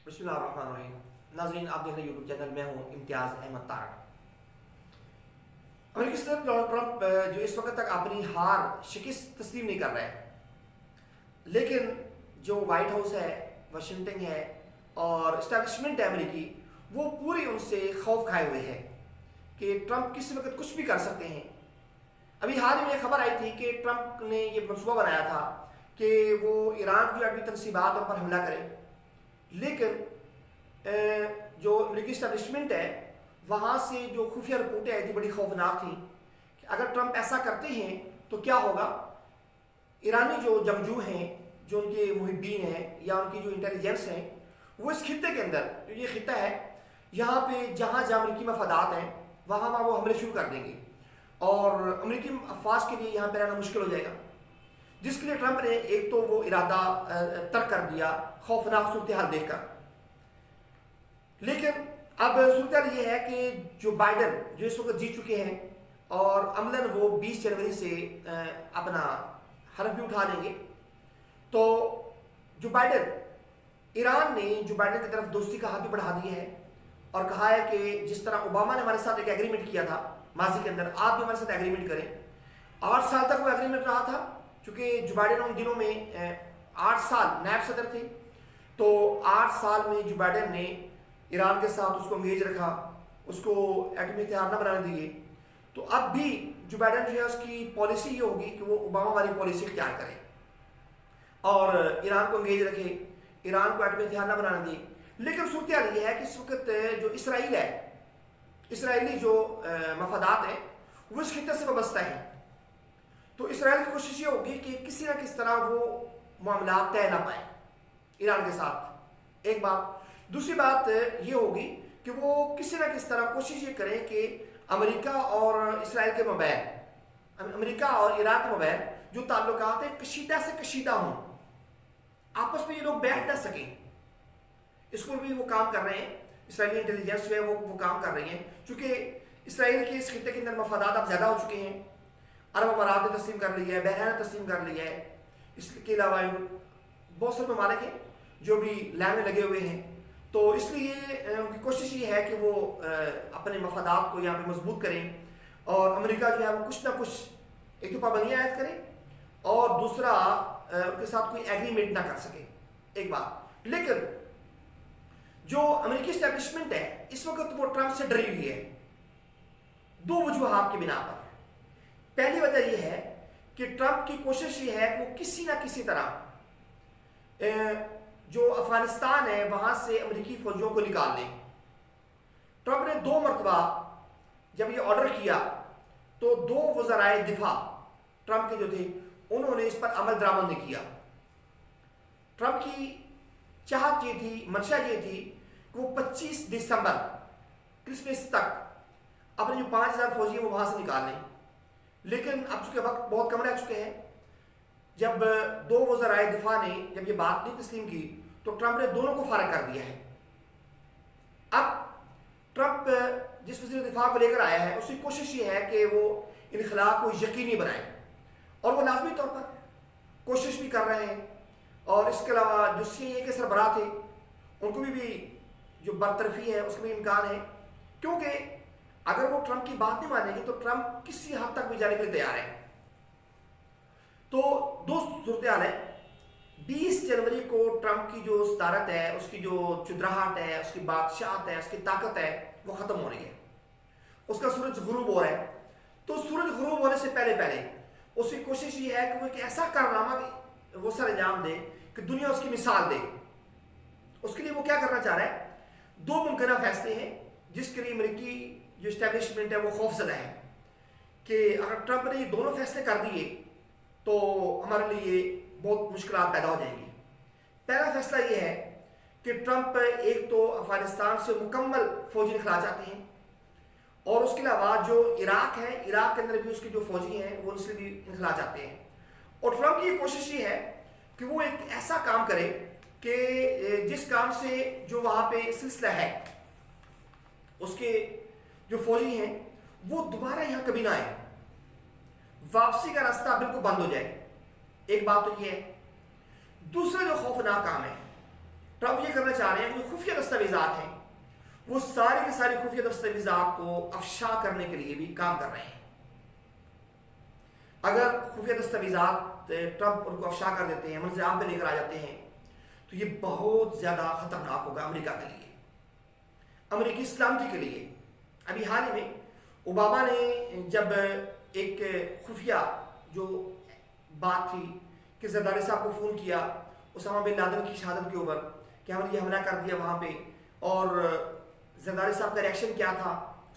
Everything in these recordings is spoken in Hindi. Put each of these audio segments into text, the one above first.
बिस्मिल्लाहिर्रहमानिर्रहीम। नाज़रीन, आप देख रहे हैं यूट्यूब चैनल में हूँ इम्तियाज़ अहमद तारक। अमेरिकी सदर डोनाल्ड ट्रंप जो इस वक्त तक अपनी हार शिकस्त तस्लीम नहीं कर रहे हैं, लेकिन जो वाइट हाउस है, वाशिंगटन है और इस्टेब्लिशमेंट है अमेरिकी, वो पूरी उनसे खौफ खाए हुए है कि ट्रंप किसी वक्त कुछ भी कर सकते हैं। अभी हाल ही में खबर आई थी कि ट्रंप ने ये मनसूबा बनाया था कि वो ईरान की एटमी तनसीबात पर हमला करे, लेकिन जो अमेरिकी इस्टेब्लिशमेंट है वहाँ से जो खुफिया रिपोर्टें आई थी बड़ी खौफनाक थी कि अगर ट्रंप ऐसा करते हैं तो क्या होगा। ईरानी जो जंगजू हैं, जो उनके मुहिब्बीन हैं या उनकी जो इंटेलिजेंस हैं, वो इस खित्ते के अंदर, जो ये खित्ता है, यहाँ पे जहाँ जहाँ अमरीकी मफादात हैं वहाँ वहाँ वो हमले शुरू कर देंगे और अमरीकी अफवाज के लिए यहाँ पर रहना मुश्किल हो जाएगा। जिसके लिए ट्रंप ने एक तो वो इरादा तर्क कर दिया खौफनाक सूरत हाल देखकर। लेकिन अब सूरत ये है कि जो बाइडन जो इस वक्त जीत चुके हैं और अमलन वो 20 जनवरी से अपना हरफ भी उठा लेंगे, तो जो बाइडन, ईरान ने जो बाइडन की तरफ दोस्ती का हाथ भी बढ़ा दिया है और कहा है कि जिस तरह ओबामा ने हमारे साथ एक एग्रीमेंट किया था माजी के अंदर, आप भी हमारे साथ एग्रीमेंट करें। 8 साल तक वो एग्रीमेंट रहा था, चूंकि जो बाइडन उन दिनों में 8 साल नायब सदर थे, तो 8 साल में जो बाइडन ने ईरान के साथ उसको अंगेज रखा, उसको एटमी हथियार न बनाने दिए। तो अब भी जो बाइडन जो है उसकी पॉलिसी ये होगी कि वो ओबामा वाली पॉलिसी इख्तियार करे और ईरान को अंगेज रखे, ईरान को एटमी हथियार न बनाने दिए। लेकिन सूरत ये है कि इस वक्त जो इसराइल है, इसराइली जो मफादात हैं वो इस खित्ते से वाबस्ता है। तो इसराइल की कोशिश ये होगी कि किसी ना किस तरह वो मामला तय ना पाए ईरान के साथ, एक बात। दूसरी बात ये होगी कि वो किसी ना किस तरह कोशिश ये करें कि अमेरिका और इसराइल के मबैन, अमेरिका और ईरान के मबैन जो ताल्लुकात हैं कशीदा से कशीदा हों, आपस में ये लोग बैठ ना सकें। इसको भी वो काम कर रहे हैं, इसराइली इंटेलिजेंस जो है वो काम कर रही है। चूँकि इसराइल के इस खित्ते के अंदर मफादात अब ज़्यादा हो चुके हैं, अरब अमारात ने तस्लीम कर लिया है, बहरीन ने तस्लीम कर लिया है, इसके अलावा बहुत सारे ममालिक हैं जो भी लाइन में लगे हुए हैं। तो इसलिए उनकी कोशिश ये है कि वो अपने मफादात को यहाँ पे मजबूत करें और अमेरिका जो है वो कुछ ना कुछ एक तो पाबंदियाँ आयद करे और दूसरा उनके साथ कोई एग्रीमेंट ना कर सके, एक बात। लेकिन जो अमेरिकी इस्टेब्लिशमेंट है इस वक्त वो ट्रंप से डरी हुई है दो वजूहात की बिना पर। पहली वजह यह है कि ट्रंप की कोशिश ये है कि वो किसी ना किसी तरह जो अफगानिस्तान है वहां से अमेरिकी फौजियों को निकाल लें। ट्रंप ने 2 मरतबा जब ये ऑर्डर किया तो 2 वज़राए दिफा ट्रंप के जो थे उन्होंने इस पर अमल दरामद नहीं किया। ट्रंप की चाहत ये थी, मंशा ये थी कि वो 25 दिसंबर क्रिसमस तक अपने जो 5000 फौजी हैं वो वहां से निकाल लें। लेकिन अब चूंकि वक्त बहुत कम रह चुके हैं, जब 2 वज़राए दिफा ने जब ये बात नहीं तस्लीम की तो ट्रंप ने दोनों को फारग कर दिया है। अब ट्रंप जिस वज़ीर दिफा को लेकर आया है उसकी कोशिश ये है कि वो इनखला को यकीनी बनाए और वो लाजमी तौर पर कोशिश भी कर रहे हैं। और इसके अलावा जो CIA के सरबराह थे उनको भी जो बरतरफी है उसका भी इम्कान है, क्योंकि अगर वो ट्रंप की बात नहीं मानेंगे तो ट्रंप किसी हद तक भी जाने के लिए तैयार है। तो 2 सूरत हाल है। 20 जनवरी को ट्रंप की जो सदारत है, उसकी जो चुदराहट है, उसकी बादशाहत है, उसकी ताकत है, वो ख़त्म हो रही है। उसका सूरज गुरूब हो रहा है। तो सूरज गुरूब होने से पहले पहले उसकी कोशिश ये है कि वो एक ऐसा कारनामा वो सर अंजाम दे कि दुनिया उसकी मिसाल दे। उसके लिए वो क्या करना चाह रहा है, 2 मुमकिन फैसले हैं जिसके लिए अमेरिकी जो इस्टेब्लिशमेंट है वो खौफजदा है कि अगर ट्रंप ने ये दोनों फैसले कर दिए तो हमारे लिए बहुत मुश्किलात पैदा हो जाएंगी। पहला फैसला ये है कि ट्रंप एक तो अफगानिस्तान से मुकम्मल फौजी निकला चाहते हैं और उसके अलावा जो इराक है, इराक के अंदर भी उसके जो फौजी हैं वो उससे भी निकला चाहते हैं। और ट्रंप की कोशिश ये है कि वो एक ऐसा काम करे कि जिस काम से जो वहाँ पे सिलसिला है उसके जो फौजी हैं वो दोबारा यहाँ कभी ना आए, वापसी का रास्ता बिल्कुल बंद हो जाए। एक बात तो ये है। दूसरा जो खौफनाक काम है ट्रंप ये करना चाह रहे हैं कि जो खुफिया दस्तावेजात हैं वो सारे के सारे खुफिया दस्तावेजात को अफशा करने के लिए भी काम कर रहे हैं। अगर खुफिया दस्तावेजात ट्रंप उनको अफशा कर देते हैं, मंजराम पे लेकर आ जाते हैं, तो ये बहुत ज़्यादा खतरनाक होगा अमेरिका के लिए, अमेरिकी सलामती के लिए। अभी हाल ही में ओबामा ने जब एक खुफिया जो बात थी कि जरदारी साहब को फ़ोन किया उसामा बिन लादेन की शहादत के ऊपर कि हमने ये हमला कर दिया वहाँ पे, और जरदारी साहब का रिएक्शन क्या था,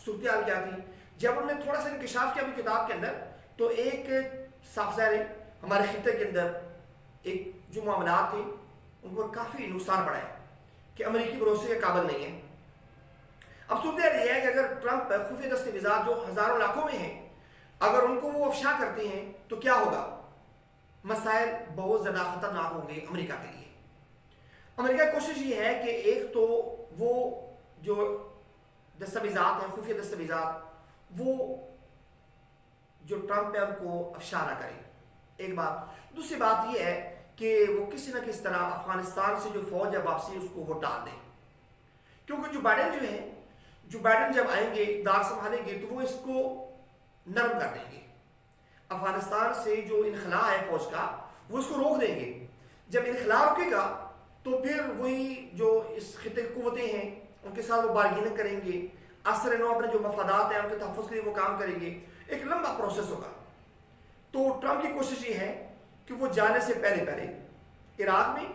सूरत हाल क्या थी। जब उन्होंने थोड़ा सा इंकशाफ किया अपनी किताब के अंदर, तो एक साफ ज़ाहिर हमारे खिते के अंदर एक जो मामलात थे उनको काफ़ी नुकसान पड़ा है कि अमेरिकी भरोसे के काबिल नहीं है। अब सूरत यह है कि अगर ट्रंप खुफिया दस्तावेजात जो हज़ारों लाखों में हैं, अगर उनको वो अफशा करते हैं तो क्या होगा, मसाइल बहुत ज़्यादा ख़तरनाक होंगे अमेरिका के लिए। अमेरिका की कोशिश ये है कि एक तो वो जो दस्तावेजात हैं, खुफिया दस्तावेजात, वो जो ट्रंप है उनको अफशा ना करें, एक बात। दूसरी बात यह है कि वो किसी न किसी तरह अफगानिस्तान से जो फौज है वापसी उसको वो टाल दें, क्योंकि जो बाइडेन जब आएंगे इक़्तिदार संभालेंगे तो वो इसको नरम कर देंगे। अफगानिस्तान से जो इनखला है फौज का वो उसको रोक देंगे। जब इनखला रुकेगा तो फिर वही जो इस खिते की कुव्वतें हैं उनके साथ वो बार्गेनिंग करेंगे, असर नो अपने जो मफादात हैं उनके तहफ़्फ़ुज़ के लिए वो काम करेंगे। एक लंबा प्रोसेस होगा। तो ट्रंप की कोशिश ये है कि वो जाने से पहले इराक में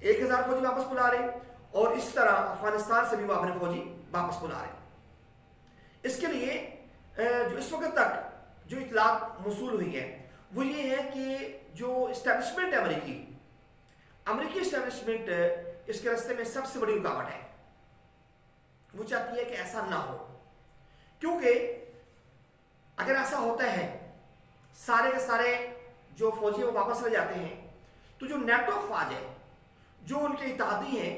1000 फौजी वापस बुला रहे और इस तरह अफगानिस्तान से भी वो अपने फौजी वापस बुला रहे। इसके लिए जो इस वक्त तक जो इतलात मौसूल हुई है वो ये है कि जो इस्टेब्लिशमेंट है अमेरिकी इस्टेब्लिशमेंट इसके रास्ते में सबसे बड़ी रुकावट है। वो चाहती है कि ऐसा ना हो, क्योंकि अगर ऐसा होता है सारे के सारे जो फौजी वो वापस रह जाते हैं तो जो नेटो फौज है, जो उनके इत्तेहादी हैं,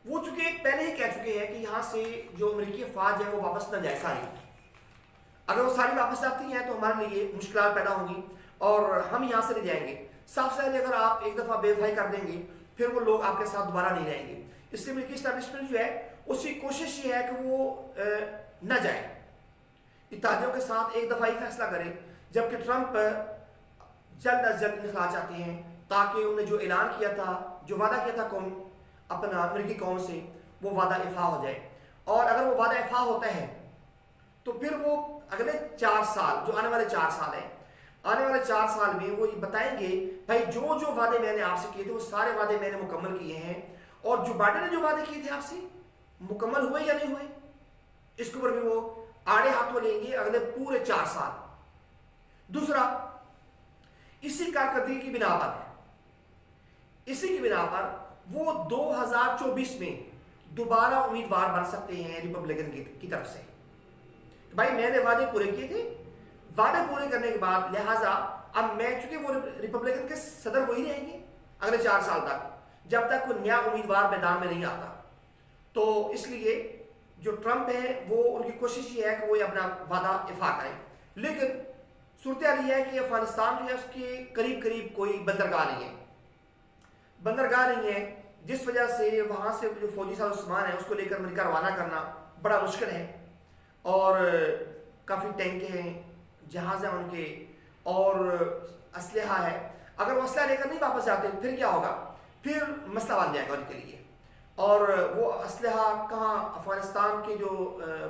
वो चूंकि पहले ही कह चुके हैं कि यहाँ से जो अमेरिकी फौज है वो वापस न जाए सारी। अगर वो सारी वापस आती हैं तो हमारे लिए मुश्किलात पैदा होंगी और हम यहाँ से नहीं जाएंगे। साफ साफ अगर आप एक दफ़ा बेवफाई कर देंगे फिर वो लोग आपके साथ दोबारा नहीं रहेंगे। इसलिए अमेरिकी इस्टेब्लिशमेंट जो है उसकी कोशिश ये है कि वो न जाए, इत्तेहादियों के साथ एक दफ़ा ही फैसला करें, जबकि ट्रंप जल्द अज जल्द इनखला चाहते हैं ताकि उन्होंने जो ऐलान किया था, जो वादा किया था कौम अपना अमेरिकी कौम से, वो वादा इफ़ा हो जाए। और अगर वो वादा इफ़ा होता है तो फिर वो अगले 4 साल जो आने वाले 4 साल हैं, आने वाले 4 साल में वो ये बताएंगे भाई जो जो वादे मैंने आपसे किए थे वो सारे वादे मैंने मुकम्मल किए हैं, और जो बाइडेन ने जो वादे किए थे आपसे मुकम्मल हुए या नहीं हुए, इसके ऊपर भी वो आड़े हाथों लेंगे अगले पूरे 4 साल। दूसरा, इसी कारकर्दगी की बिना पर वो 2024 में दोबारा उम्मीदवार बन सकते हैं रिपब्लिकन की तरफ से। भाई मैंने वादे पूरे किए थे, वादे पूरे करने के बाद लिहाजा अब मैं, चूंकि वो रिपब्लिकन के सदर वही रहेंगे अगले 4 साल तक, जब तक कोई नया उम्मीदवार मैदान में नहीं आता। तो इसलिए जो ट्रंप है वो उनकी कोशिश ये है कि वो अपना वादा इफा करें, लेकिन सूरत हाल ये है कि अफगानिस्तान जो है उसके करीब करीब कोई बंदरगाह नहीं है, जिस वजह से वहाँ से जो फौजी सामान है उसको लेकर अमेरिका रवाना करना बड़ा मुश्किल है। और काफ़ी टैंक हैं, जहाज़ हैं उनके, और असलहा है। अगर वो असलहा लेकर नहीं वापस जाते फिर क्या होगा, फिर मसला बन जाएगा उनके लिए। और वो असलहा कहाँ, अफगानिस्तान के जो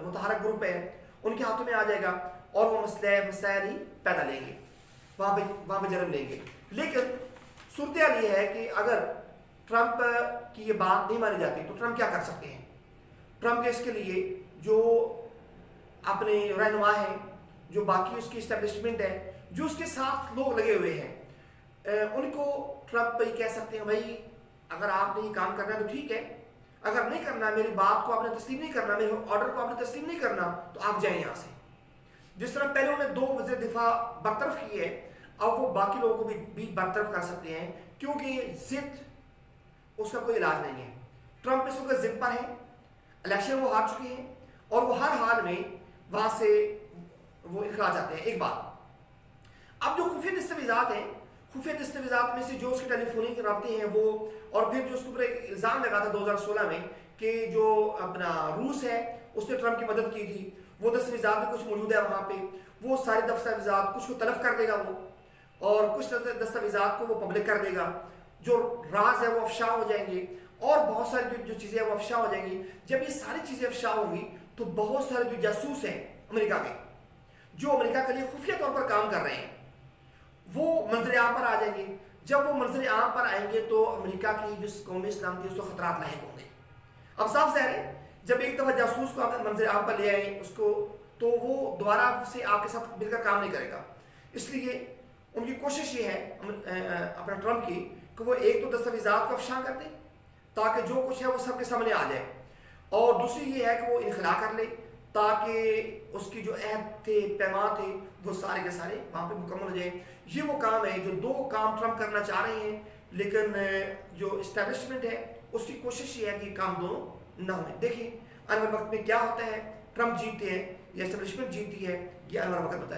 मुतहरक ग्रुप है उनके हाथों में आ जाएगा और वो मसाइल ही पैदा लेंगे, वहाँ पे जन्म लेंगे। लेकिन सूरत हाल ये है कि अगर ट्रंप की ये बात नहीं मानी जाती तो ट्रंप क्या कर सकते हैं। ट्रंप के इसके लिए जो अपने रहनुमा हैं, जो बाकी उसकी इस्टेब्लिशमेंट है, जो उसके साथ लोग लगे हुए हैं, उनको ट्रंप ये कह सकते हैं भाई अगर आपने ये काम करना है तो ठीक है, अगर नहीं करना, मेरी बात को आपने तस्लीम नहीं करना, मेरे ऑर्डर को आपने तस्लीम नहीं करना, तो आप जाएं यहाँ से। जिस तरह पहले उन्होंने 2 वज़ीर दिफा बरतरफ किए, अब वो बाकी लोगों को भी बरतरफ कर सकते हैं, क्योंकि जिद उसका कोई इलाज नहीं है। ट्रंप इस वक्त जिद पर है, इलेक्शन वो हार चुके हैं और वो हर हाल में वहाँ से वो इखराज आते हैं। एक बात, अब जो खुफिया दस्तावेजात हैं, खुफिया दस्तावेजात में से जो उसके टेलीफोनिक रब्ते हैं वो, और फिर जो उसके ऊपर एक इल्ज़ाम लगा था 2016 में कि जो अपना रूस है उसने ट्रंप की मदद की थी, वो दस्तावेजात में कुछ मौजूद है वहाँ पे, वो सारे दस्तावेजात कुछ को तलफ कर देगा वो, और कुछ दस्तावेजात को वो पब्लिक कर देगा, जो राज है वो अफशा हो जाएंगे, और बहुत सारी जो चीज़ें हैं वो अफशा हो जाएंगी। जब ये सारी चीज़ें अफशा होंगी तो बहुत सारे जो जासूस हैं अमेरिका के, जो अमेरिका के लिए खुफिया तौर पर काम कर रहे हैं, वो मंजर आम पर आ जाएंगे। जब वो मंजर आम पर आएंगे तो अमेरिका की जो कौमी इस्लाम थी उसको खतरात लायक होंगे। अब साफ ज़ाहिर है, जब एक दफ़ा जासूस को आप मंजर आम पर ले आए उसको, तो वो दोबारा से आपके साथ मिलकर काम नहीं करेगा। इसलिए उनकी कोशिश ये है अपना ट्रंप की कि वो एक तो दस्तावेजात को अफशा कर दे ताकि जो कुछ है वो सबके सामने आ जाए, और दूसरी ये है कि वो इनखला कर ले ताकि उसकी जो अहद थे, पैमान थे, वो सारे के सारे वहाँ पे मुकम्मल हो जाए। ये वो काम है, जो दो काम ट्रंप करना चाह रहे हैं, लेकिन जो इस्टेब्लिशमेंट है उसकी कोशिश ये है कि काम दोनों ना हो। देखिए आने वाले वक्त में क्या होता है, ट्रंप जीतते हैं या इस्टेब्लिशमेंट जीतती है, ये आने वाला वक्त बताए।